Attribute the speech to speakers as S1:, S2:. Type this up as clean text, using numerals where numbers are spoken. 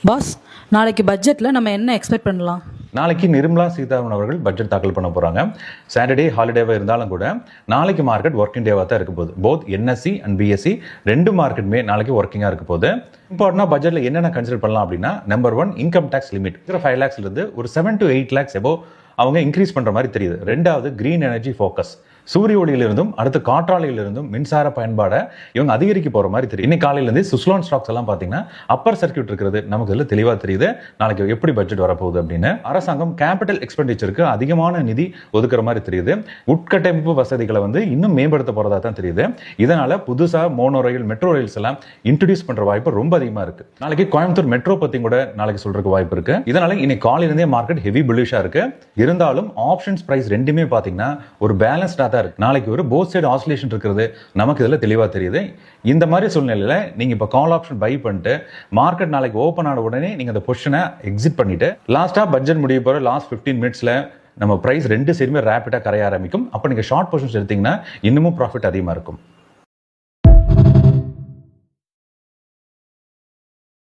S1: Pass, நாளைக்கு பட்ஜெட்டில் நம்ம என்ன எக்ஸ்பெக்ட் பண்ணலாம்?
S2: நாளைக்கு நிர்மலா சீதாராமன் அவர்கள் பட்ஜெட் தாக்கல் பண்ண போகிறாங்க. சாட்டர்டே ஹாலிடேவாக இருந்தாலும் கூட நாளைக்கு மார்க்கெட் ஒர்க்கிங் டேவாக தான் இருக்க போகுது. போத் என்எஸ்சி அண்ட் பிஎஸ்சி ரெண்டு மார்க்கெட்டுமே நாளைக்கு ஒர்க்கிங்காக இருக்க போகுது. இம்பார்ட்டனாக பட்ஜெட்டில் என்னென்ன கன்சிடர் பண்ணலாம் அப்படின்னா, நம்பர் 1 இன்கம் டேக்ஸ் லிமிட் 5 lakhsலேருந்து ஒரு 7 to 8 lakhs எபோ அவங்க இன்க்ரீஸ் பண்ணுற மாதிரி தெரியுது. ரெண்டாவது கிரீன் எனர்ஜி ஃபோக்கஸ், சூரிய ஒளியிலிருந்தும் அடுத்து காற்றாலையிலிருந்தும் மின்சார பயன்பாடை இவங்க அதிகரிக்க போகிற மாதிரி தெரியும். இன்னைக்கு காலையிலேருந்து சுஸ்லோன் ஸ்டாக்ஸ் எல்லாம் பார்த்தீங்கன்னா அப்பர் சர்க்கியூட் இருக்கிறது நமக்கு இதில் தெளிவாக தெரியுது. நாளைக்கு எப்படி பட்ஜெட் வரப்போகுது அப்படின்னு அரசாங்கம் கேபிட்டல் எக்ஸ்பெண்டிச்சருக்கு அதிகமான நிதி ஒதுக்குற மாதிரி தெரியுது. உட்கட்டமைப்பு வசதிகளை இன்னும் மேம்படுத்த போகிறதா தான் தெரியுது. இதனால புதுசாக மோனோ ரயில், மெட்ரோ ரயில்ஸ் எல்லாம் இன்ட்ரடியூஸ் பண்ணுற வாய்ப்பு ரொம்ப அதிகமாக இருக்கு. நாளைக்கு கோயம்புத்தூர் மெட்ரோ பற்றி கூட நாளைக்கு சொல்றதுக்கு வாய்ப்பு இருக்கு. இதனால இன்னைக்கு காலையிலேருந்தே மார்க்கெட் ஹெவி புல்லிஷாக இருக்கு. இருந்தாலும் ஆப்ஷன்ஸ் பிரைஸ் ரெண்டுமே பார்த்தீங்கன்னா ஒரு பேலன்ஸ்டாக தான் இருக்கு. நாளைக்கு ஒரு போத் சைடு ஆசிலேஷன் இருக்கிறது நமக்கு இதில் தெளிவாக தெரியுது. இந்த மாதிரி சூழ்நிலையில் நீங்கள் இப்போ கால் ஆப்ஷன் பை பண்ணிட்டு மார்க்கெட் நாளைக்கு ஓப்பன் ஆன உடனே நீங்கள் அந்த பொசிஷனை எக்ஸிட் பண்ணிட்டு லாஸ்ட்டாக பட்ஜெட் முடிய போகிற லாஸ்ட் 15 minutesல நம்ம பிரைஸ் ரெண்டு சைடுமே ரேப்பிடாக கரைய ஆரம்பிக்கும். அப்போ நீங்கள் ஷார்ட் பொசிஷன்ஸ் எடுத்தீங்கன்னா இன்னமும் ப்ராஃபிட் அதிகமாக இருக்கும்.